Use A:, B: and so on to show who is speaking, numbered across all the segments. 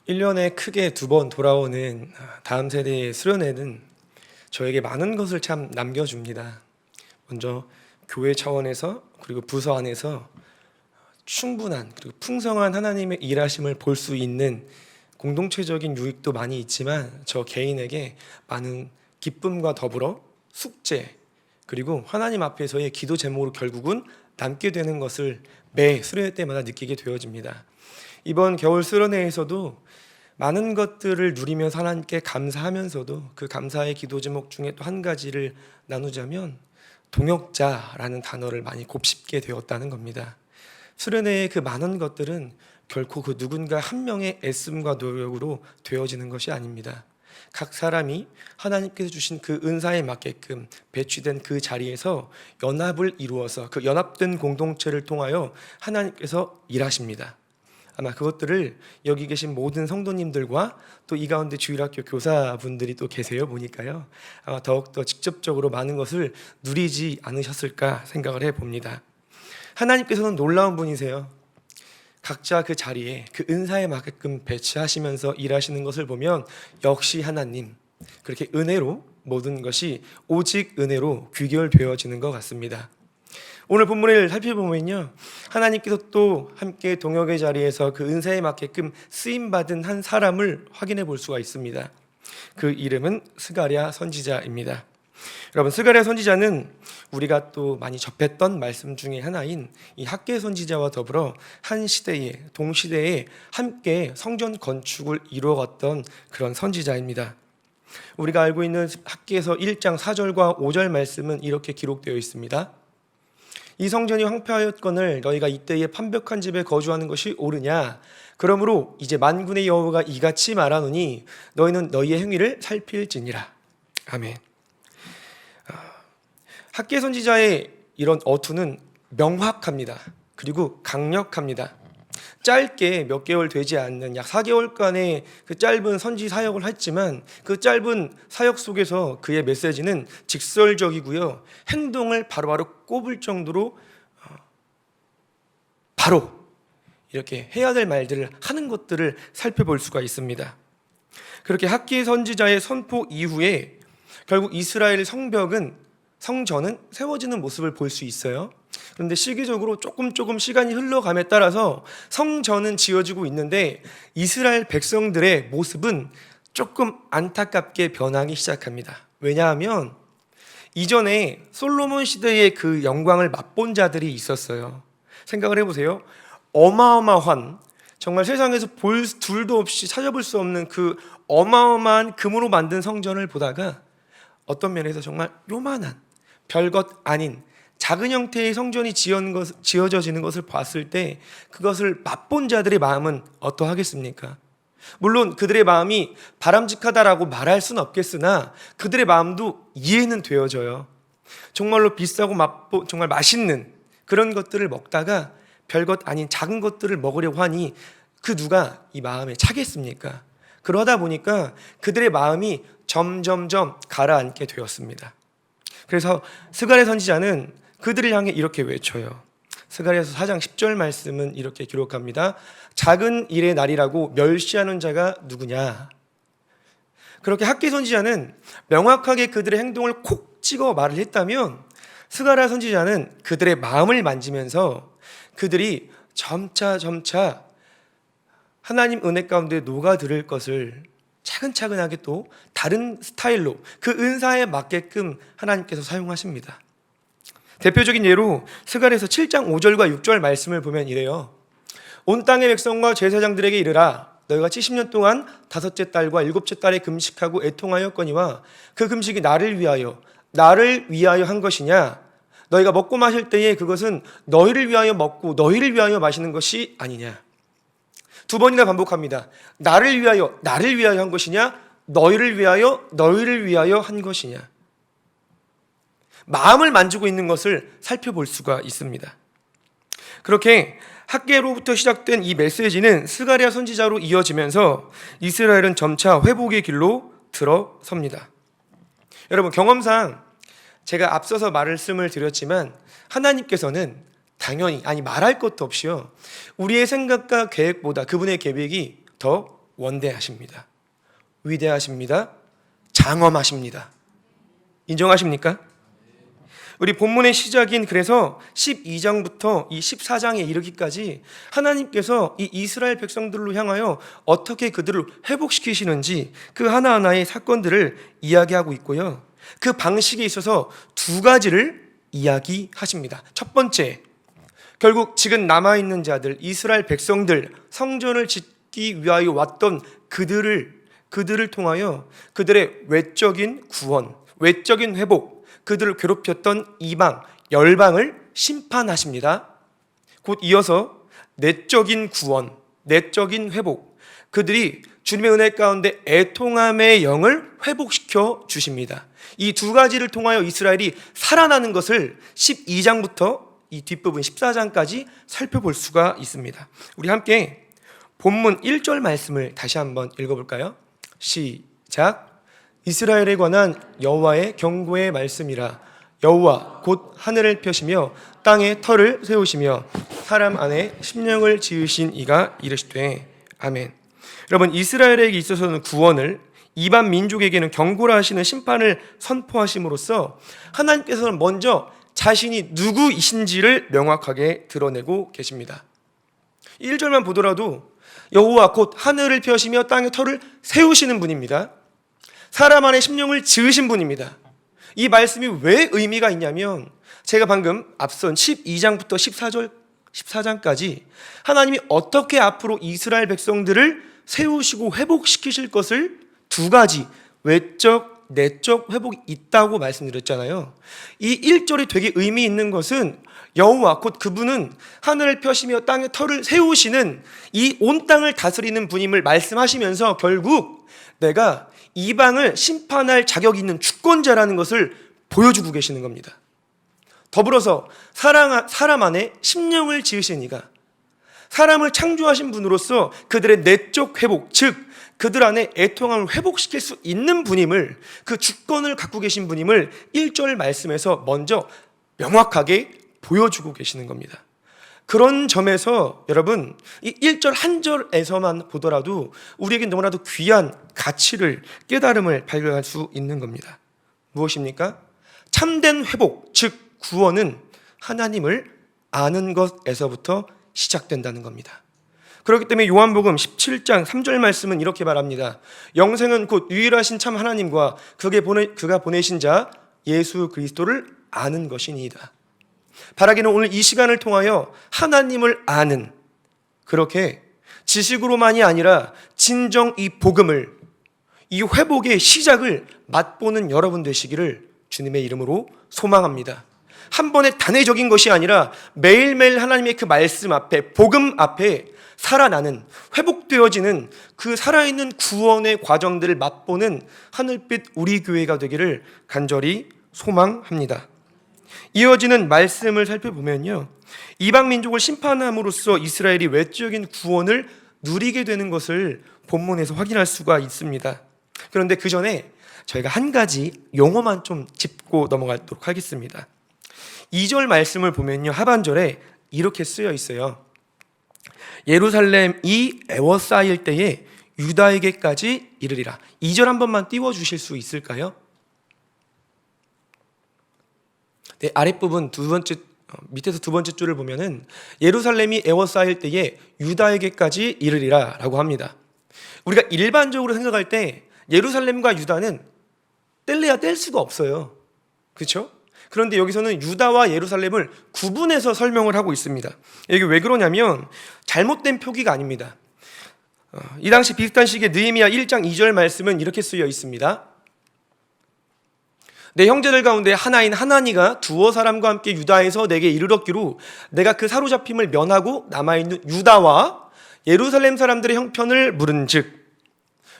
A: 1년에 크게 두 번 돌아오는 다음 세대의 수련회는 저에게 많은 것을 참 남겨줍니다. 먼저 교회 차원에서 그리고 부서 안에서 충분한 그리고 풍성한 하나님의 일하심을 볼 수 있는 공동체적인 유익도 많이 있지만 저 개인에게 많은 기쁨과 더불어 숙제 그리고 하나님 앞에서의 기도 제목으로 결국은 남게 되는 것을 매 수련회 때마다 느끼게 되어집니다. 이번 겨울 수련회에서도 많은 것들을 누리면서 하나님께 감사하면서도 그 감사의 기도 제목 중에 또 한 가지를 나누자면 동역자라는 단어를 많이 곱씹게 되었다는 겁니다. 수련회의 그 많은 것들은 결코 그 누군가 한 명의 애씀과 노력으로 되어지는 것이 아닙니다. 각 사람이 하나님께서 주신 그 은사에 맞게끔 배치된 그 자리에서 연합을 이루어서 그 연합된 공동체를 통하여 하나님께서 일하십니다. 아마 그것들을 여기 계신 모든 성도님들과 또 이 가운데 주일학교 교사분들이 또 계세요 보니까요. 아마 더욱더 직접적으로 많은 것을 누리지 않으셨을까 생각을 해봅니다. 하나님께서는 놀라운 분이세요. 각자 그 자리에 그 은사에 맞게끔 배치하시면서 일하시는 것을 보면 역시 하나님, 그렇게 은혜로 모든 것이 오직 은혜로 귀결되어지는 것 같습니다. 오늘 본문을 살펴보면요, 하나님께서 또 함께 동역의 자리에서 그 은사에 맞게끔 쓰임받은 한 사람을 확인해 볼 수가 있습니다. 그 이름은 스가랴 선지자입니다. 여러분, 스가랴 선지자는 우리가 또 많이 접했던 말씀 중에 하나인 이 학개 선지자와 더불어 한 시대에 동시대에 함께 성전 건축을 이루어갔던 그런 선지자입니다. 우리가 알고 있는 학개에서 1장 4절과 5절 말씀은 이렇게 기록되어 있습니다. 이 성전이 황폐하였거늘 너희가 이때에 판벽한 집에 거주하는 것이 옳으냐? 그러므로 이제 만군의 여호와가 이같이 말하노니 너희는 너희의 행위를 살필지니라. 아멘. 학개 선지자의 이런 어투는 명확합니다. 그리고 강력합니다. 짧게 몇 개월 되지 않는 약 4개월간의 그 짧은 선지 사역을 했지만 그 짧은 사역 속에서 그의 메시지는 직설적이고요. 행동을 바로바로 꼽을 정도로 바로 이렇게 해야 될 말들을 하는 것들을 살펴볼 수가 있습니다. 그렇게 학기 선지자의 선포 이후에 결국 이스라엘 성전은 세워지는 모습을 볼 수 있어요. 그런데 시기적으로 조금 시간이 흘러감에 따라서 성전은 지어지고 있는데 이스라엘 백성들의 모습은 조금 안타깝게 변하기 시작합니다. 왜냐하면 이전에 솔로몬 시대의 그 영광을 맛본 자들이 있었어요. 생각을 해보세요. 어마어마한, 정말 세상에서 볼 둘도 없이 찾아볼 수 없는 그 어마어마한 금으로 만든 성전을 보다가 어떤 면에서 정말 요만한 별것 아닌 작은 형태의 성전이 지어져지는 것을 봤을 때 그것을 맛본 자들의 마음은 어떠하겠습니까? 물론 그들의 마음이 바람직하다라고 말할 수는 없겠으나 그들의 마음도 이해는 되어져요. 정말로 비싸고 정말 맛있는 그런 것들을 먹다가 별것 아닌 작은 것들을 먹으려고 하니 그 누가 이 마음에 차겠습니까? 그러다 보니까 그들의 마음이 점점점 가라앉게 되었습니다. 그래서 스가랴 선지자는 그들을 향해 이렇게 외쳐요. 스가랴서 4장 10절 말씀은 이렇게 기록합니다. 작은 일의 날이라고 멸시하는 자가 누구냐? 그렇게 학개 선지자는 명확하게 그들의 행동을 콕 찍어 말을 했다면 스가랴 선지자는 그들의 마음을 만지면서 그들이 점차 하나님 은혜 가운데 녹아들을 것을 차근차근하게 또 다른 스타일로 그 은사에 맞게끔 하나님께서 사용하십니다. 대표적인 예로 스가랴서 7장 5절과 6절 말씀을 보면 이래요. 온 땅의 백성과 제사장들에게 이르라. 너희가 70년 동안 다섯째 달과 일곱째 달에 금식하고 애통하였거니와 그 금식이 나를 위하여 한 것이냐? 너희가 먹고 마실 때에 그것은 너희를 위하여 먹고 너희를 위하여 마시는 것이 아니냐? 두 번이나 반복합니다. 나를 위하여 한 것이냐? 너희를 위하여 한 것이냐? 마음을 만지고 있는 것을 살펴볼 수가 있습니다. 그렇게 학개로부터 시작된 이 메시지는 스가랴 선지자로 이어지면서 이스라엘은 점차 회복의 길로 들어섭니다. 여러분, 경험상 제가 앞서서 말씀을 드렸지만 하나님께서는 당연히 말할 것도 없이요, 우리의 생각과 계획보다 그분의 계획이 더 원대하십니다. 위대하십니다. 장엄하십니다. 인정하십니까? 우리 본문의 시작인 그래서 12장부터 이 14장에 이르기까지 하나님께서 이 이스라엘 백성들로 향하여 어떻게 그들을 회복시키시는지 그 하나하나의 사건들을 이야기하고 있고요. 그 방식에 있어서 두 가지를 이야기하십니다. 첫 번째, 결국 지금 남아있는 자들, 이스라엘 백성들, 성전을 짓기 위하여 왔던 그들을 통하여 그들의 외적인 구원, 외적인 회복, 그들을 괴롭혔던 이방, 열방을 심판하십니다. 곧 이어서 내적인 구원, 내적인 회복, 그들이 주님의 은혜 가운데 애통함의 영을 회복시켜 주십니다. 이 두 가지를 통하여 이스라엘이 살아나는 것을 12장부터 이 뒷부분 14장까지 살펴볼 수가 있습니다. 우리 함께 본문 1절 말씀을 다시 한번 읽어볼까요? 시작. 이스라엘에 관한 여호와의 경고의 말씀이라. 여호와 곧 하늘을 펴시며 땅에 터를 세우시며 사람 안에 심령을 지으신 이가 이르시되 아멘. 여러분, 이스라엘에게 있어서는 구원을, 이반 민족에게는 경고라 하시는 심판을 선포하심으로써 하나님께서는 먼저 자신이 누구이신지를 명확하게 드러내고 계십니다. 1절만 보더라도 여호와 곧 하늘을 펴시며 땅에 터를 세우시는 분입니다. 사람 안에 심령을 지으신 분입니다. 이 말씀이 왜 의미가 있냐면 제가 방금 앞선 12장부터 14장까지 하나님이 어떻게 앞으로 이스라엘 백성들을 세우시고 회복시키실 것을 두 가지, 외적, 내적 회복이 있다고 말씀드렸잖아요. 이 1절이 되게 의미 있는 것은 여호와 곧 그분은 하늘을 펴시며 땅에 터를 세우시는 이 온 땅을 다스리는 분임을 말씀하시면서 결국 내가 이방을 심판할 자격이 있는 주권자라는 것을 보여주고 계시는 겁니다. 더불어서 사람 안에 심령을 지으신 이가, 사람을 창조하신 분으로서 그들의 내적 회복, 즉 그들 안에 애통함을 회복시킬 수 있는 분임을, 그 주권을 갖고 계신 분임을 1절 말씀에서 먼저 명확하게 보여주고 계시는 겁니다. 그런 점에서 여러분, 이 1절 한 절에서만 보더라도 우리에게 너무나도 귀한 가치를, 깨달음을 발견할 수 있는 겁니다. 무엇입니까? 참된 회복, 즉 구원은 하나님을 아는 것에서부터 시작된다는 겁니다. 그렇기 때문에 요한복음 17장 3절 말씀은 이렇게 말합니다. 영생은 곧 유일하신 참 하나님과 그가 보내신 자 예수 그리스도를 아는 것이니이다. 바라기는 오늘 이 시간을 통하여 하나님을 아는, 그렇게 지식으로만이 아니라 진정 이 복음을, 이 회복의 시작을 맛보는 여러분 되시기를 주님의 이름으로 소망합니다. 한 번의 단회적인 것이 아니라 매일매일 하나님의 그 말씀 앞에, 복음 앞에 살아나는, 회복되어지는 그 살아있는 구원의 과정들을 맛보는 하늘빛 우리 교회가 되기를 간절히 소망합니다. 이어지는 말씀을 살펴보면요, 이방 민족을 심판함으로써 이스라엘이 외적인 구원을 누리게 되는 것을 본문에서 확인할 수가 있습니다. 그런데 그 전에 저희가 한 가지 용어만 좀 짚고 넘어가도록 하겠습니다. 2절 말씀을 보면요, 하반절에 이렇게 쓰여 있어요. 예루살렘이 애워싸일 때에 유다에게까지 이르리라. 2절 한 번만 띄워주실 수 있을까요? 네, 아랫부분 밑에서 두 번째 줄을 보면은 예루살렘이 애워싸일 때에 유다에게까지 이르리라 라고 합니다. 우리가 일반적으로 생각할 때 예루살렘과 유다는 뗄래야 뗄 수가 없어요. 그렇죠? 그런데 여기서는 유다와 예루살렘을 구분해서 설명을 하고 있습니다. 이게 왜 그러냐면 잘못된 표기가 아닙니다. 이 당시 비슷한 시기에 느헤미야 1장 2절 말씀은 이렇게 쓰여 있습니다. 내 형제들 가운데 하나인 하나니가 두어 사람과 함께 유다에서 내게 이르렀기로 내가 그 사로잡힘을 면하고 남아있는 유다와 예루살렘 사람들의 형편을 물은즉.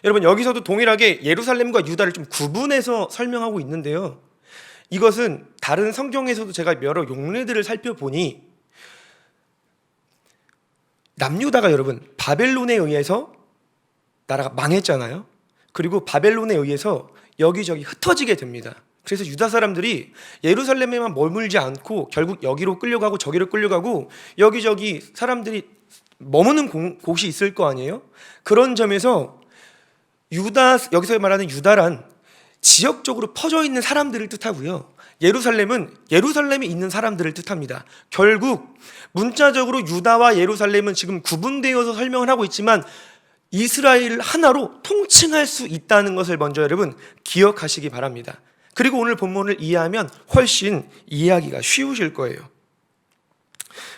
A: 여러분, 여기서도 동일하게 예루살렘과 유다를 좀 구분해서 설명하고 있는데요, 이것은 다른 성경에서도 제가 여러 용례들을 살펴보니 남유다가 여러분 바벨론에 의해서 나라가 망했잖아요. 그리고 바벨론에 의해서 여기저기 흩어지게 됩니다. 그래서 유다 사람들이 예루살렘에만 머물지 않고 결국 여기로 끌려가고 저기로 끌려가고 여기저기 사람들이 머무는 곳이 있을 거 아니에요? 그런 점에서 유다, 여기서 말하는 유다란 지역적으로 퍼져 있는 사람들을 뜻하고요. 예루살렘은 예루살렘에 있는 사람들을 뜻합니다. 결국 문자적으로 유다와 예루살렘은 지금 구분되어서 설명을 하고 있지만 이스라엘 하나로 통칭할 수 있다는 것을 먼저 여러분 기억하시기 바랍니다. 그리고 오늘 본문을 이해하면 훨씬 이해하기가 쉬우실 거예요.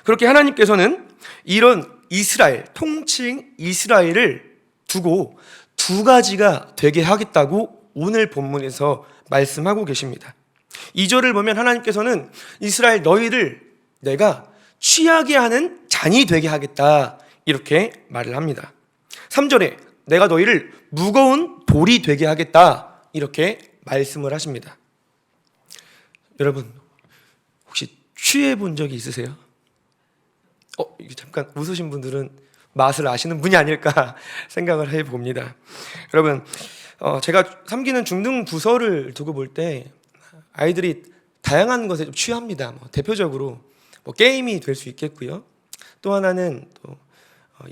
A: 그렇게 하나님께서는 이런 이스라엘, 통칭 이스라엘을 두고 두 가지가 되게 하겠다고 오늘 본문에서 말씀하고 계십니다. 2절을 보면 하나님께서는 이스라엘 너희를 내가 취하게 하는 잔이 되게 하겠다 이렇게 말을 합니다. 3절에 내가 너희를 무거운 돌이 되게 하겠다 이렇게 말씀을 하십니다. 여러분 혹시 취해 본 적이 있으세요? 잠깐 웃으신 분들은 맛을 아시는 분이 아닐까 생각을 해봅니다. 여러분 제가 섬기는 중등 부서를 두고 볼 때 아이들이 다양한 것에 좀 취합니다. 대표적으로 게임이 될 수 있겠고요. 또 하나는 또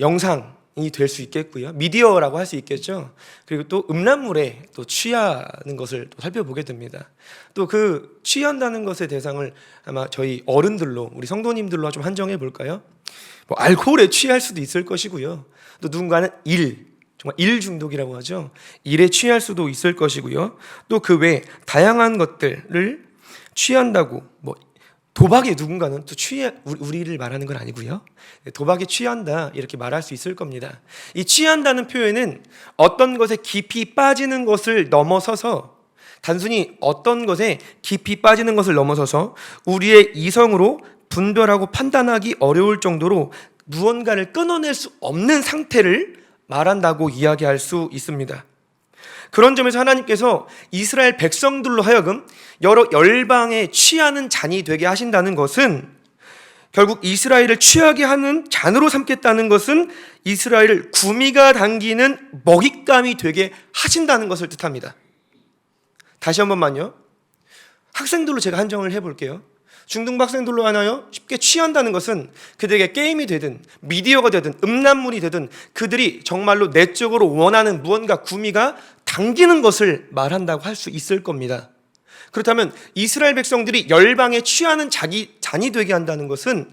A: 영상이 될 수 있겠고요. 미디어라고 할 수 있겠죠. 그리고 또 음란물에 또 취하는 것을 또 살펴보게 됩니다. 또 그 취한다는 것의 대상을 아마 저희 어른들로 우리 성도님들로 좀 한정해 볼까요? 알코올에 취할 수도 있을 것이고요. 또 누군가는 정말 일 중독이라고 하죠. 일에 취할 수도 있을 것이고요. 또 그 외에 다양한 것들을 취한다고 도박에 누군가는 또 우리를 말하는 건 아니고요. 도박에 취한다 이렇게 말할 수 있을 겁니다. 이 취한다는 표현은 어떤 것에 깊이 빠지는 것을 넘어서서 단순히 어떤 것에 깊이 빠지는 것을 넘어서서 우리의 이성으로 분별하고 판단하기 어려울 정도로 무언가를 끊어낼 수 없는 상태를 말한다고 이야기할 수 있습니다. 그런 점에서 하나님께서 이스라엘 백성들로 하여금 여러 열방에 취하는 잔이 되게 하신다는 것은 결국 이스라엘을 취하게 하는 잔으로 삼겠다는 것은 이스라엘을 구미가 당기는 먹잇감이 되게 하신다는 것을 뜻합니다. 다시 한 번만요. 학생들로 제가 한정을 해볼게요. 중등부 학생들로 하나요? 쉽게 취한다는 것은 그들에게 게임이 되든 미디어가 되든 음란물이 되든 그들이 정말로 내적으로 원하는 무언가 구미가 당기는 것을 말한다고 할 수 있을 겁니다. 그렇다면 이스라엘 백성들이 열방에 취하는 잔이 되게 한다는 것은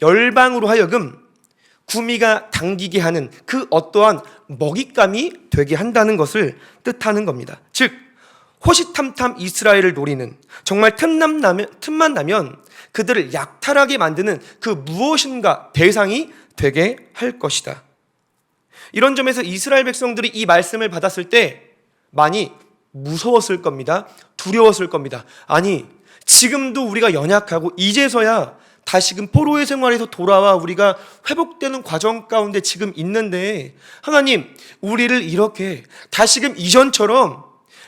A: 열방으로 하여금 구미가 당기게 하는 그 어떠한 먹잇감이 되게 한다는 것을 뜻하는 겁니다. 즉 호시탐탐 이스라엘을 노리는 정말 틈만 나면 그들을 약탈하게 만드는 그 무엇인가 대상이 되게 할 것이다. 이런 점에서 이스라엘 백성들이 이 말씀을 받았을 때 많이 무서웠을 겁니다. 두려웠을 겁니다. 아니 지금도 우리가 연약하고 이제서야 다시금 포로의 생활에서 돌아와 우리가 회복되는 과정 가운데 지금 있는데 하나님 우리를 이렇게 다시금 이전처럼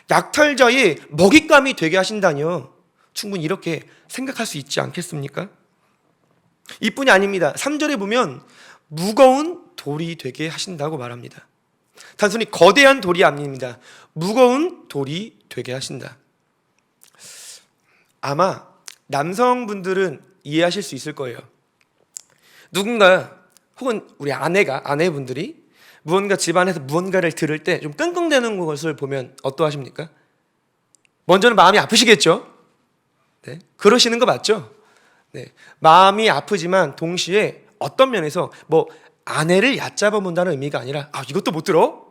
A: 약탈자의 먹잇감이 되게 하신다니요. 충분히 이렇게 생각할 수 있지 않겠습니까? 이뿐이 아닙니다. 3절에 보면 무거운 돌이 되게 하신다고 말합니다. 단순히 거대한 돌이 아닙니다. 무거운 돌이 되게 하신다. 아마 남성분들은 이해하실 수 있을 거예요. 누군가 혹은 우리 아내분들이 무언가 집안에서 무언가를 들을 때 좀 끙끙대는 것을 보면 어떠하십니까? 먼저는 마음이 아프시겠죠? 네, 그러시는 거 맞죠? 네, 마음이 아프지만 동시에 어떤 면에서 아내를 얕잡아 본다는 의미가 아니라 이것도 못 들어?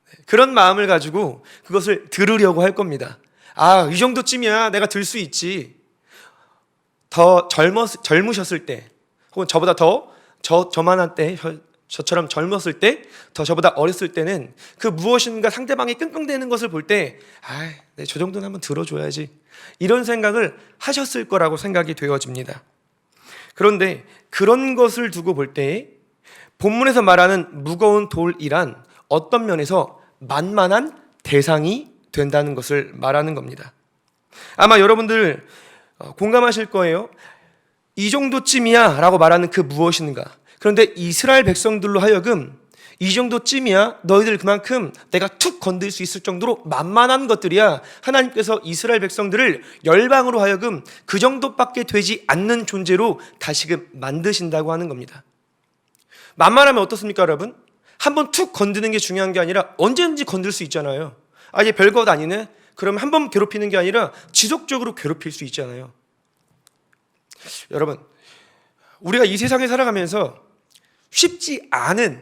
A: 네, 그런 마음을 가지고 그것을 들으려고 할 겁니다. 이 정도쯤이야 내가 들 수 있지. 더 젊으셨을 때 혹은 저보다 저만한 때 저처럼 젊었을 때, 더 저보다 어렸을 때는 그 무엇인가 상대방이 끙끙대는 것을 볼 때 저 정도는 한번 들어줘야지 이런 생각을 하셨을 거라고 생각이 되어집니다. 그런데 그런 것을 두고 볼 때 본문에서 말하는 무거운 돌이란 어떤 면에서 만만한 대상이 된다는 것을 말하는 겁니다. 아마 여러분들 공감하실 거예요. 이 정도쯤이야 라고 말하는 그 무엇인가. 그런데 이스라엘 백성들로 하여금 이 정도쯤이야 너희들 그만큼 내가 툭 건들 수 있을 정도로 만만한 것들이야. 하나님께서 이스라엘 백성들을 열방으로 하여금 그 정도밖에 되지 않는 존재로 다시금 만드신다고 하는 겁니다. 만만하면 어떻습니까, 여러분? 한번 툭 건드는 게 중요한 게 아니라 언제든지 건들 수 있잖아요. 얘 별것 아니네? 그럼 한 번 괴롭히는 게 아니라 지속적으로 괴롭힐 수 있잖아요. 여러분, 우리가 이 세상에 살아가면서 쉽지 않은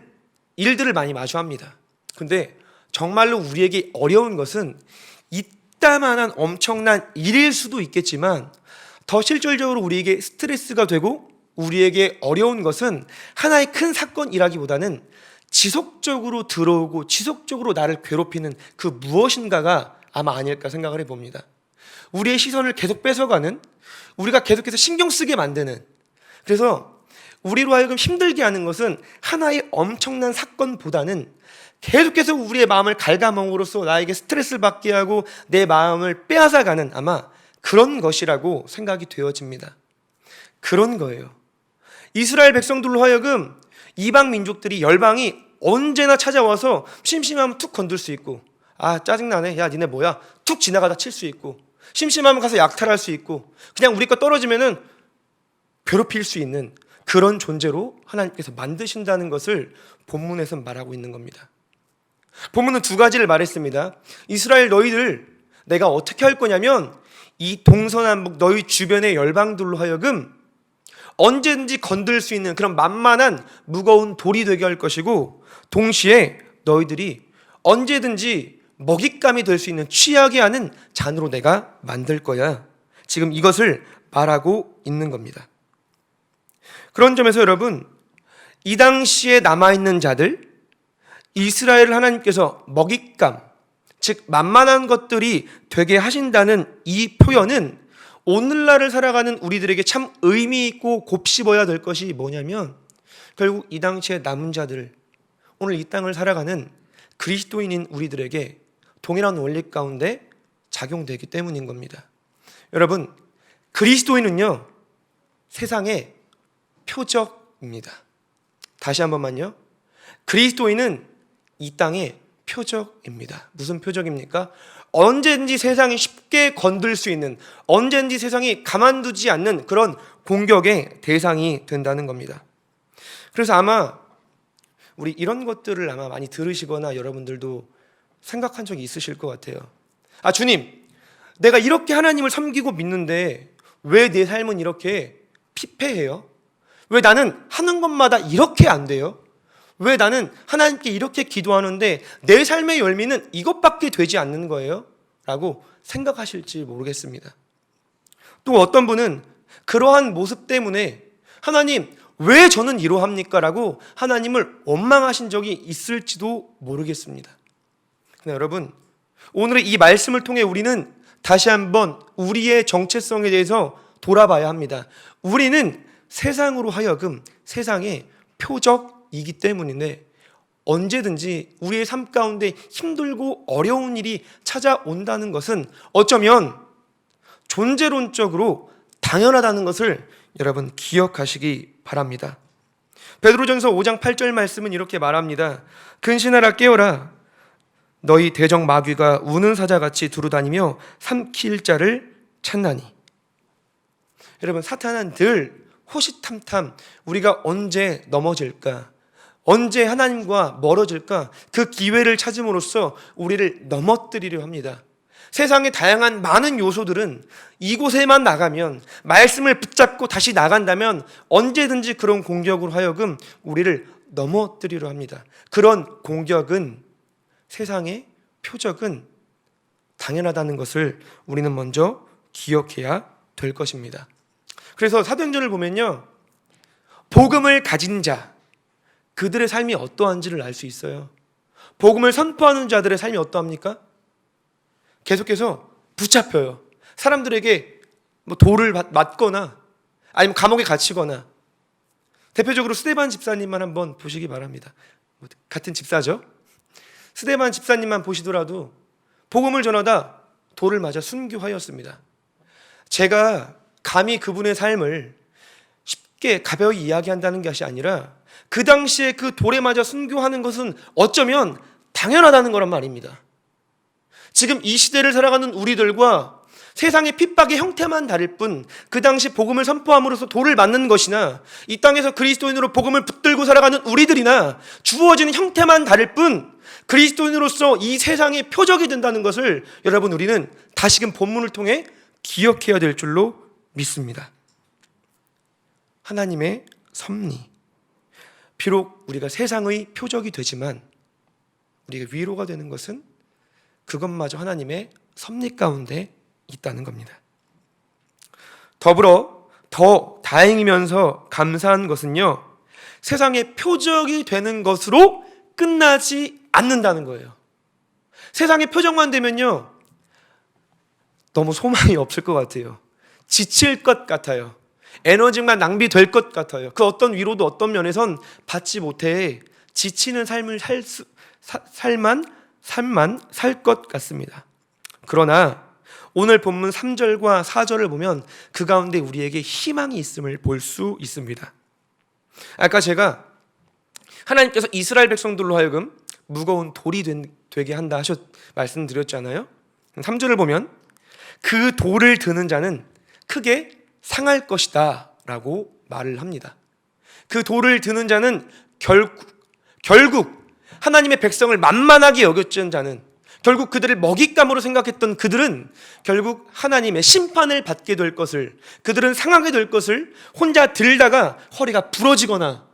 A: 일들을 많이 마주합니다. 근데 정말로 우리에게 어려운 것은 이따만한 엄청난 일일 수도 있겠지만 더 실질적으로 우리에게 스트레스가 되고 우리에게 어려운 것은 하나의 큰 사건이라기보다는 지속적으로 들어오고 지속적으로 나를 괴롭히는 그 무엇인가가 아마 아닐까 생각을 해봅니다. 우리의 시선을 계속 뺏어가는, 우리가 계속해서 신경 쓰게 만드는, 그래서 우리로 하여금 힘들게 하는 것은 하나의 엄청난 사건보다는 계속해서 우리의 마음을 갉아먹음으로써 나에게 스트레스를 받게 하고 내 마음을 빼앗아가는 아마 그런 것이라고 생각이 되어집니다. 그런 거예요. 이스라엘 백성들로 하여금 이방 민족들이, 열방이 언제나 찾아와서 심심하면 툭 건들 수 있고, 짜증나네, 야 니네 뭐야, 툭 지나가다 칠 수 있고, 심심하면 가서 약탈할 수 있고, 그냥 우리 거 떨어지면은 괴롭힐 수 있는 그런 존재로 하나님께서 만드신다는 것을 본문에서 말하고 있는 겁니다. 본문은 두 가지를 말했습니다. 이스라엘 너희들 내가 어떻게 할 거냐면 이 동서남북 너희 주변의 열방들로 하여금 언제든지 건들 수 있는 그런 만만한 무거운 돌이 되게 할 것이고, 동시에 너희들이 언제든지 먹잇감이 될 수 있는 취하게 하는 잔으로 내가 만들 거야. 지금 이것을 말하고 있는 겁니다. 그런 점에서 여러분, 이 당시에 남아있는 자들, 이스라엘을 하나님께서 먹잇감, 즉 만만한 것들이 되게 하신다는 이 표현은 오늘날을 살아가는 우리들에게 참 의미 있고 곱씹어야 될 것이 뭐냐면, 결국 이 당시에 남은 자들, 오늘 이 땅을 살아가는 그리스도인인 우리들에게 동일한 원리 가운데 작용되기 때문인 겁니다. 여러분, 그리스도인은요 세상의 표적입니다. 다시 한 번만요. 그리스도인은 이 땅의 표적입니다. 무슨 표적입니까? 언제든지 세상이 쉽게 건들 수 있는, 언제든지 세상이 가만두지 않는 그런 공격의 대상이 된다는 겁니다. 그래서 아마 우리 이런 것들을 아마 많이 들으시거나 여러분들도 생각한 적이 있으실 것 같아요. 주님, 내가 이렇게 하나님을 섬기고 믿는데 왜 내 삶은 이렇게 피폐해요? 왜 나는 하는 것마다 이렇게 안 돼요? 왜 나는 하나님께 이렇게 기도하는데 내 삶의 열매는 이것밖에 되지 않는 거예요? 라고 생각하실지 모르겠습니다. 또 어떤 분은 그러한 모습 때문에 하나님 왜 저는 이러합니까? 라고 하나님을 원망하신 적이 있을지도 모르겠습니다. 근데 여러분, 오늘의 이 말씀을 통해 우리는 다시 한번 우리의 정체성에 대해서 돌아봐야 합니다. 우리는 세상으로 하여금 세상의 표적이기 때문인데 언제든지 우리의 삶 가운데 힘들고 어려운 일이 찾아온다는 것은 어쩌면 존재론적으로 당연하다는 것을 여러분 기억하시기 바랍니다. 베드로전서 5장 8절 말씀은 이렇게 말합니다. 근신하라 깨어라 너희 대적 마귀가 우는 사자같이 두루다니며 삼킬 자를 찾나니. 여러분, 사탄은 늘 호시탐탐 우리가 언제 넘어질까, 언제 하나님과 멀어질까, 그 기회를 찾음으로써 우리를 넘어뜨리려 합니다. 세상의 다양한 많은 요소들은 이곳에만 나가면, 말씀을 붙잡고 다시 나간다면 언제든지 그런 공격으로 하여금 우리를 넘어뜨리려 합니다. 그런 공격은, 세상의 표적은 당연하다는 것을 우리는 먼저 기억해야 될 것입니다. 그래서 사도행전을 보면요, 복음을 가진 자, 그들의 삶이 어떠한지를 알 수 있어요. 복음을 선포하는 자들의 삶이 어떠합니까? 계속해서 붙잡혀요. 사람들에게 돌을 맞거나 아니면 감옥에 갇히거나. 대표적으로 스데반 집사님만 한번 보시기 바랍니다. 같은 집사죠. 스데반 집사님만 보시더라도 복음을 전하다 돌을 맞아 순교하였습니다. 제가 감히 그분의 삶을 쉽게 가벼이 이야기한다는 것이 아니라 그 당시에 그 돌에 맞아 순교하는 것은 어쩌면 당연하다는 거란 말입니다. 지금 이 시대를 살아가는 우리들과 세상의 핍박의 형태만 다를 뿐 그 당시 복음을 선포함으로써 돌을 맞는 것이나 이 땅에서 그리스도인으로 복음을 붙들고 살아가는 우리들이나 주어지는 형태만 다를 뿐 그리스도인으로서 이 세상의 표적이 된다는 것을 여러분 우리는 다시금 본문을 통해 기억해야 될 줄로 믿습니다. 하나님의 섭리. 비록 우리가 세상의 표적이 되지만 우리가 위로가 되는 것은 그것마저 하나님의 섭리 가운데 있다는 겁니다. 더불어 더 다행이면서 감사한 것은요, 세상의 표적이 되는 것으로 끝나지 않는다는 거예요. 세상의 표적만 되면요 너무 소망이 없을 것 같아요. 지칠 것 같아요. 에너지만 낭비될 것 같아요. 그 어떤 위로도 어떤 면에선 받지 못해 지치는 삶을 삶만 살 것 같습니다. 그러나 오늘 본문 3절과 4절을 보면 그 가운데 우리에게 희망이 있음을 볼 수 있습니다. 아까 제가 하나님께서 이스라엘 백성들로 하여금 무거운 돌이 되게 한다 말씀드렸잖아요. 3절을 보면 그 돌을 드는 자는 크게 상할 것이다 라고 말을 합니다. 그 돌을 드는 자는 결국 하나님의 백성을 만만하게 여겼던 자는, 결국 그들을 먹잇감으로 생각했던 그들은 결국 하나님의 심판을 받게 될 것을, 그들은 상하게 될 것을 혼자 들다가 허리가 부러지거나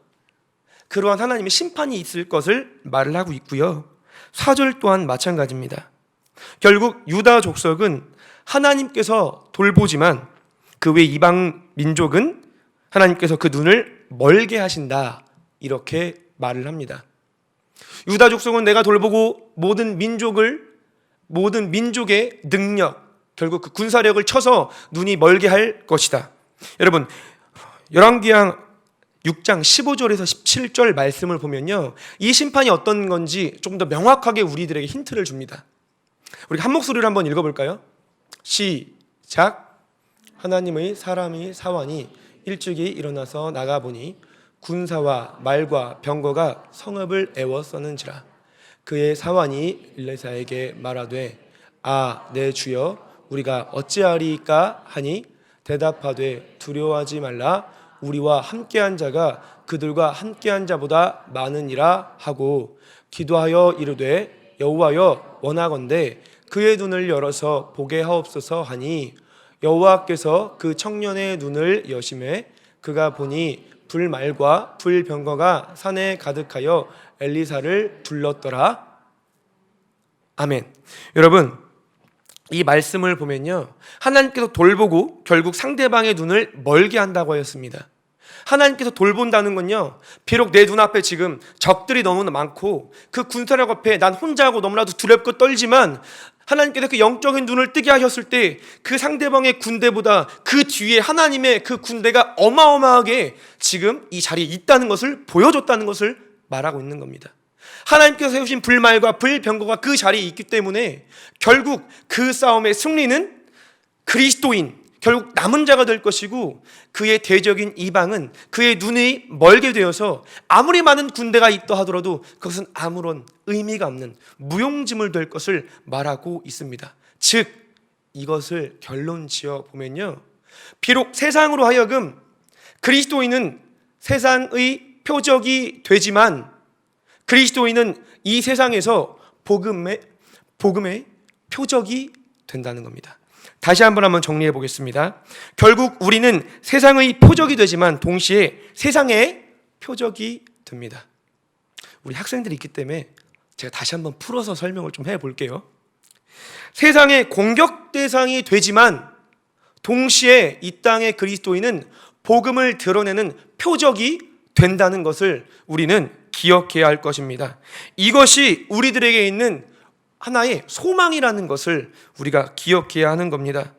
A: 그러한 하나님의 심판이 있을 것을 말을 하고 있고요. 4절 또한 마찬가지입니다. 결국 유다 족속은 하나님께서 돌보지만 그 외 이방 민족은 하나님께서 그 눈을 멀게 하신다, 이렇게 말을 합니다. 유다 족속은 내가 돌보고 모든 민족의 능력, 결국 그 군사력을 쳐서 눈이 멀게 할 것이다. 여러분, 열왕기상 6장 15절에서 17절 말씀을 보면요, 이 심판이 어떤 건지 조금 더 명확하게 우리들에게 힌트를 줍니다. 우리 한 목소리로 한번 읽어볼까요? 시작. 하나님의 사람이 사환이 일찍이 일어나서 나가보니 군사와 말과 병거가 성읍을 애워싸는지라. 그의 사환이 엘리사에게 말하되 내 주여 우리가 어찌하리이까 하니 대답하되 두려워하지 말라. 우리와 함께한 자가 그들과 함께한 자보다 많으니라 하고 기도하여 이르되 여호와여 원하건대 그의 눈을 열어서 보게 하옵소서 하니 여호와께서 그 청년의 눈을 여심해 그가 보니 불말과 불병거가 산에 가득하여 엘리사를 불렀더라. 아멘. 여러분, 이 말씀을 보면요, 하나님께서 돌보고 결국 상대방의 눈을 멀게 한다고 하였습니다. 하나님께서 돌본다는 건요, 비록 내 눈앞에 지금 적들이 너무나 많고 그 군사력 앞에 난 혼자하고 너무나도 두렵고 떨지만 하나님께서 그 영적인 눈을 뜨게 하셨을 때 그 상대방의 군대보다 그 뒤에 하나님의 그 군대가 어마어마하게 지금 이 자리에 있다는 것을 보여줬다는 것을 말하고 있는 겁니다. 하나님께서 세우신 불말과 불병거가 그 자리에 있기 때문에 결국 그 싸움의 승리는 그리스도인, 결국 남은 자가 될 것이고 그의 대적인 이방은 그의 눈이 멀게 되어서 아무리 많은 군대가 있다 하더라도 그것은 아무런 의미가 없는 무용지물 될 것을 말하고 있습니다. 즉 이것을 결론 지어 보면요, 비록 세상으로 하여금 그리스도인은 세상의 표적이 되지만 그리스도인은 이 세상에서 복음의 표적이 된다는 겁니다. 다시 한번 정리해 보겠습니다. 결국 우리는 세상의 표적이 되지만 동시에 세상의 표적이 됩니다. 우리 학생들이 있기 때문에 제가 다시 한번 풀어서 설명을 좀 해볼게요. 세상의 공격 대상이 되지만 동시에 이 땅의 그리스도인은 복음을 드러내는 표적이 된다는 것을 우리는 기억해야 할 것입니다. 이것이 우리들에게 있는 하나의 소망이라는 것을 우리가 기억해야 하는 겁니다.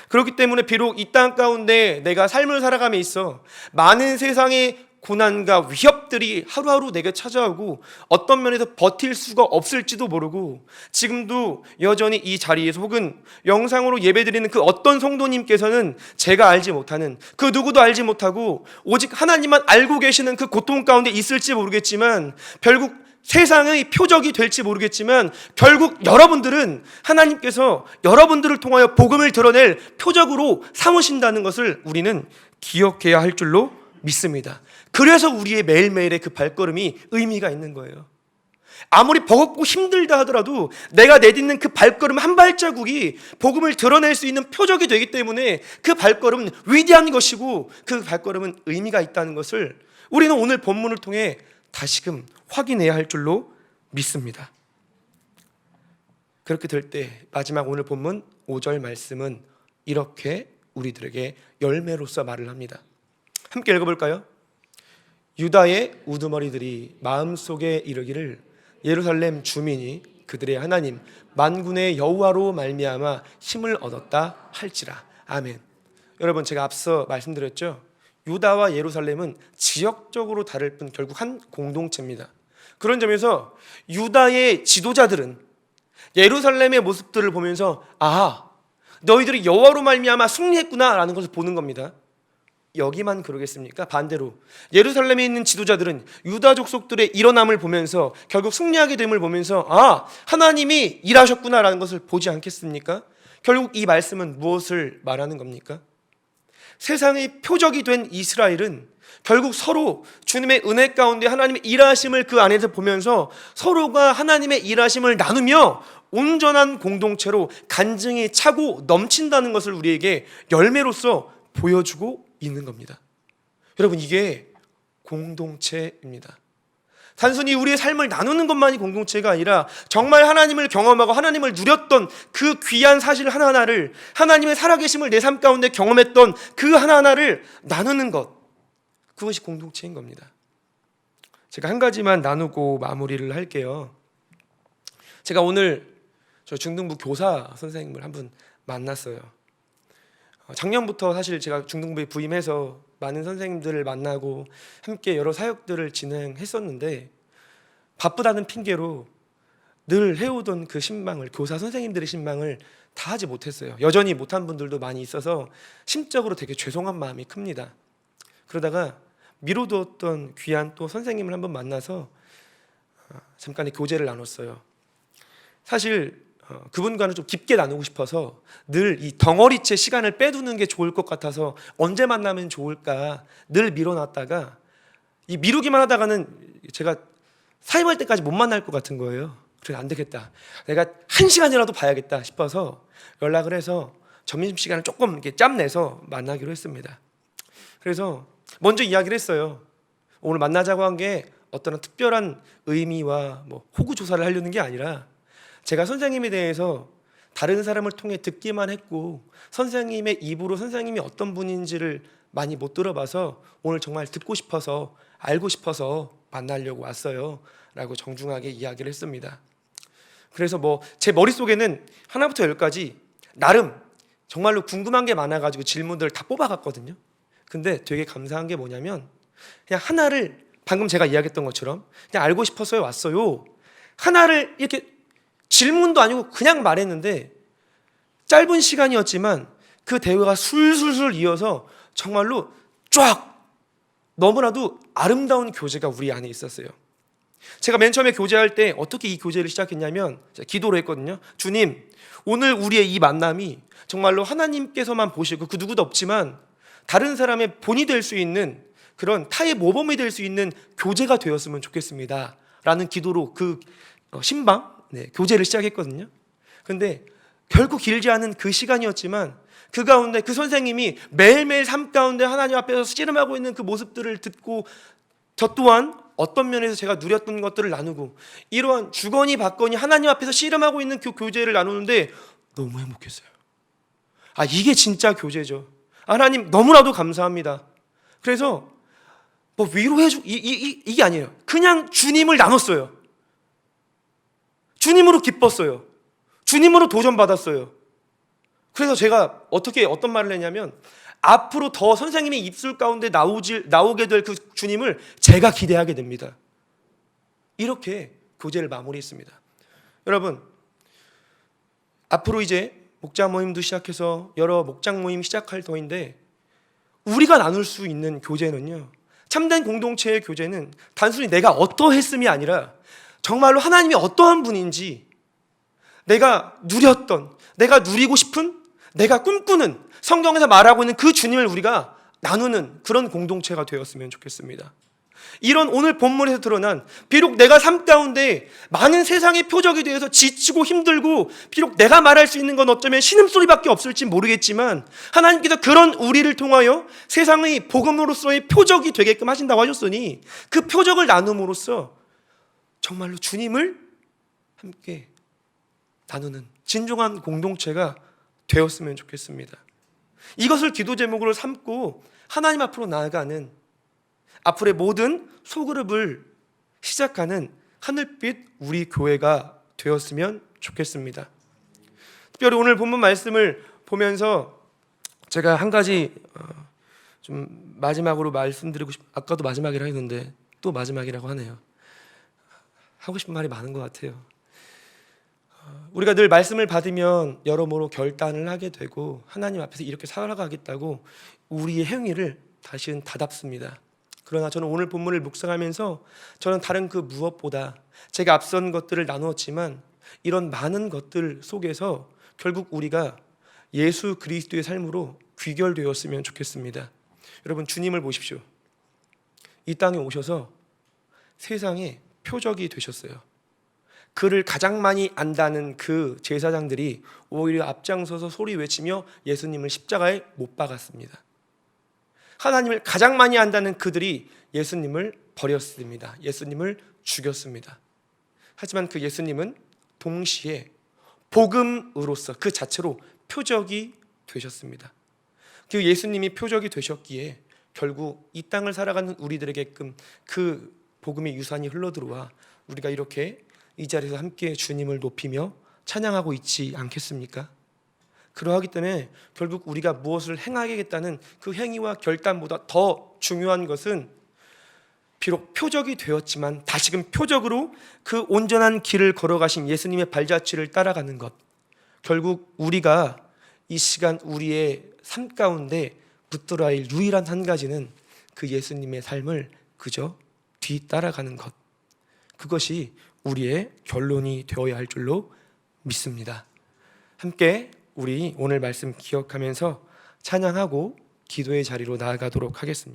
A: 그렇기 때문에 비록 이 땅 가운데 내가 삶을 살아감에 있어 많은 세상의 고난과 위협들이 하루하루 내게 찾아오고 어떤 면에서 버틸 수가 없을지도 모르고 지금도 여전히 이 자리에서 혹은 영상으로 예배드리는 그 어떤 성도님께서는 제가 알지 못하는, 그 누구도 알지 못하고 오직 하나님만 알고 계시는 그 고통 가운데 있을지 모르겠지만 결국 세상의 표적이 될지 모르겠지만 결국 여러분들은 하나님께서 여러분들을 통하여 복음을 드러낼 표적으로 삼으신다는 것을 우리는 기억해야 할 줄로 믿습니다. 그래서 우리의 매일매일의 그 발걸음이 의미가 있는 거예요. 아무리 버겁고 힘들다 하더라도 내가 내딛는 그 발걸음 한 발자국이 복음을 드러낼 수 있는 표적이 되기 때문에 그 발걸음은 위대한 것이고 그 발걸음은 의미가 있다는 것을 우리는 오늘 본문을 통해 다시금 확인해야 할 줄로 믿습니다. 그렇게 될 때 마지막 오늘 본문 5절 말씀은 이렇게 우리들에게 열매로서 말을 합니다. 함께 읽어볼까요? 유다의 우두머리들이 마음속에 이르기를 예루살렘 주민이 그들의 하나님 만군의 여호와로 말미암아 힘을 얻었다 할지라. 아멘. 여러분, 제가 앞서 말씀드렸죠, 유다와 예루살렘은 지역적으로 다를 뿐 결국 한 공동체입니다. 그런 점에서 유다의 지도자들은 예루살렘의 모습들을 보면서 너희들이 여호와로 말미암아 승리했구나라는 것을 보는 겁니다. 여기만 그러겠습니까? 반대로 예루살렘에 있는 지도자들은 유다 족속들의 일어남을 보면서 결국 승리하게 됨을 보면서 하나님이 일하셨구나라는 것을 보지 않겠습니까? 결국 이 말씀은 무엇을 말하는 겁니까? 세상의 표적이 된 이스라엘은 결국 서로 주님의 은혜 가운데 하나님의 일하심을 그 안에서 보면서 서로가 하나님의 일하심을 나누며 온전한 공동체로 간증이 차고 넘친다는 것을 우리에게 열매로서 보여주고 있는 겁니다. 여러분, 이게 공동체입니다. 단순히 우리의 삶을 나누는 것만이 공동체가 아니라 정말 하나님을 경험하고 하나님을 누렸던 그 귀한 사실 하나하나를, 하나님의 살아계심을 내 삶 가운데 경험했던 그 하나하나를 나누는 것, 그것이 공동체인 겁니다. 제가 한 가지만 나누고 마무리를 할게요. 제가 오늘 저 중등부 교사 선생님을 한 분 만났어요. 작년부터 사실 제가 중등부에 부임해서 많은 선생님들을 만나고 함께 여러 사역들을 진행했었는데 바쁘다는 핑계로 늘 해오던 그 신방을, 교사 선생님들의 신방을 다 하지 못했어요. 여전히 못한 분들도 많이 있어서 심적으로 되게 죄송한 마음이 큽니다. 그러다가 미뤄두었던 귀한 또 선생님을 한번 만나서 잠깐의 교제를 나눴어요. 사실 그분과는 좀 깊게 나누고 싶어서 늘 이 덩어리째 시간을 빼두는 게 좋을 것 같아서 언제 만나면 좋을까 늘 미뤄놨다가 이 미루기만 하다가는 제가 사임할 때까지 못 만날 것 같은 거예요. 그래서 안 되겠다, 내가 1시간이라도 봐야겠다 싶어서 연락을 해서 점심시간을 조금 이렇게 짬내서 만나기로 했습니다. 그래서 먼저 이야기를 했어요. 오늘 만나자고 한 게 어떤 특별한 의미와 호구 조사를 하려는 게 아니라 제가 선생님에 대해서 다른 사람을 통해 듣기만 했고 선생님의 입으로 선생님이 어떤 분인지를 많이 못 들어봐서 오늘 정말 듣고 싶어서 알고 싶어서 만나려고 왔어요 라고 정중하게 이야기를 했습니다. 그래서 제 머릿속에는 하나부터 열까지 나름 정말로 궁금한 게 많아가지고 질문들을 다 뽑아갔거든요. 근데 되게 감사한 게 뭐냐면 그냥 하나를, 방금 제가 이야기했던 것처럼 그냥 알고 싶어서 왔어요, 하나를 이렇게 질문도 아니고 그냥 말했는데 짧은 시간이었지만 그 대화가 술술술 이어서 정말로 쫙 너무나도 아름다운 교제가 우리 안에 있었어요. 제가 맨 처음에 교제할 때 어떻게 이 교제를 시작했냐면 기도로 했거든요. 주님, 오늘 우리의 이 만남이 정말로 하나님께서만 보시고 그 누구도 없지만 다른 사람의 본이 될 수 있는 그런 타의 모범이 될 수 있는 교제가 되었으면 좋겠습니다 라는 기도로 그 신방, 교제를 시작했거든요. 근데 결코 길지 않은 그 시간이었지만 그 가운데 그 선생님이 매일매일 삶 가운데 하나님 앞에서 씨름하고 있는 그 모습들을 듣고 저 또한 어떤 면에서 제가 누렸던 것들을 나누고 이러한 주거니 받거니 하나님 앞에서 씨름하고 있는 그 교제를 나누는데 너무 행복했어요. 이게 진짜 교제죠. 하나님 너무나도 감사합니다. 그래서 위로해주고 이게 아니에요. 그냥 주님을 나눴어요. 주님으로 기뻤어요. 주님으로 도전받았어요. 그래서 제가 어떤 말을 했냐면 앞으로 더 선생님의 입술 가운데 나오게 될 그 주님을 제가 기대하게 됩니다. 이렇게 교제를 마무리했습니다. 여러분, 앞으로 이제 목자 모임도 시작해서 여러 목장 모임 시작할 터인데 우리가 나눌 수 있는 교제는요, 참된 공동체의 교제는 단순히 내가 어떠했음이 아니라 정말로 하나님이 어떠한 분인지 내가 누렸던, 내가 누리고 싶은, 내가 꿈꾸는, 성경에서 말하고 있는 그 주님을 우리가 나누는 그런 공동체가 되었으면 좋겠습니다. 이런 오늘 본문에서 드러난, 비록 내가 삶 가운데 많은 세상의 표적에 대해서 지치고 힘들고, 비록 내가 말할 수 있는 건 어쩌면 신음소리밖에 없을지 모르겠지만, 하나님께서 그런 우리를 통하여 세상의 복음으로서의 표적이 되게끔 하신다고 하셨으니, 그 표적을 나눔으로써 정말로 주님을 함께 나누는 진정한 공동체가 되었으면 좋겠습니다. 이것을 기도 제목으로 삼고 하나님 앞으로 나아가는, 앞으로의 모든 소그룹을 시작하는 하늘빛 우리 교회가 되었으면 좋겠습니다. 특별히 오늘 본문 말씀을 보면서 제가 한 가지 좀 마지막으로 말씀드리고 아까도 마지막이라 했는데 또 마지막이라고 하네요. 하고 싶은 말이 많은 것 같아요. 우리가 늘 말씀을 받으면 여러모로 결단을 하게 되고 하나님 앞에서 이렇게 살아가겠다고 우리의 행위를 다시는 다잡습니다. 그러나 저는 오늘 본문을 묵상하면서 저는 다른 그 무엇보다 제가 앞선 것들을 나누었지만 이런 많은 것들 속에서 결국 우리가 예수 그리스도의 삶으로 귀결되었으면 좋겠습니다. 여러분, 주님을 보십시오. 이 땅에 오셔서 세상에 표적이 되셨어요. 그를 가장 많이 안다는 그 제사장들이 오히려 앞장서서 소리 외치며 예수님을 십자가에 못 박았습니다. 하나님을 가장 많이 안다는 그들이 예수님을 버렸습니다. 예수님을 죽였습니다. 하지만 그 예수님은 동시에 복음으로서 그 자체로 표적이 되셨습니다. 그 예수님이 표적이 되셨기에 결국 이 땅을 살아가는 우리들에게끔 그 복음의 유산이 흘러들어와 우리가 이렇게 이 자리에서 함께 주님을 높이며 찬양하고 있지 않겠습니까? 그러하기 때문에 결국 우리가 무엇을 행하겠다는 그 행위와 결단보다 더 중요한 것은 비록 표적이 되었지만 다시금 표적으로 그 온전한 길을 걸어가신 예수님의 발자취를 따라가는 것, 결국 우리가 이 시간 우리의 삶 가운데 붙들어야 할 유일한 한 가지는 그 예수님의 삶을 그저 뒤따라가는 것, 그것이 우리의 결론이 되어야 할 줄로 믿습니다. 함께 우리 오늘 말씀 기억하면서 찬양하고 기도의 자리로 나아가도록 하겠습니다.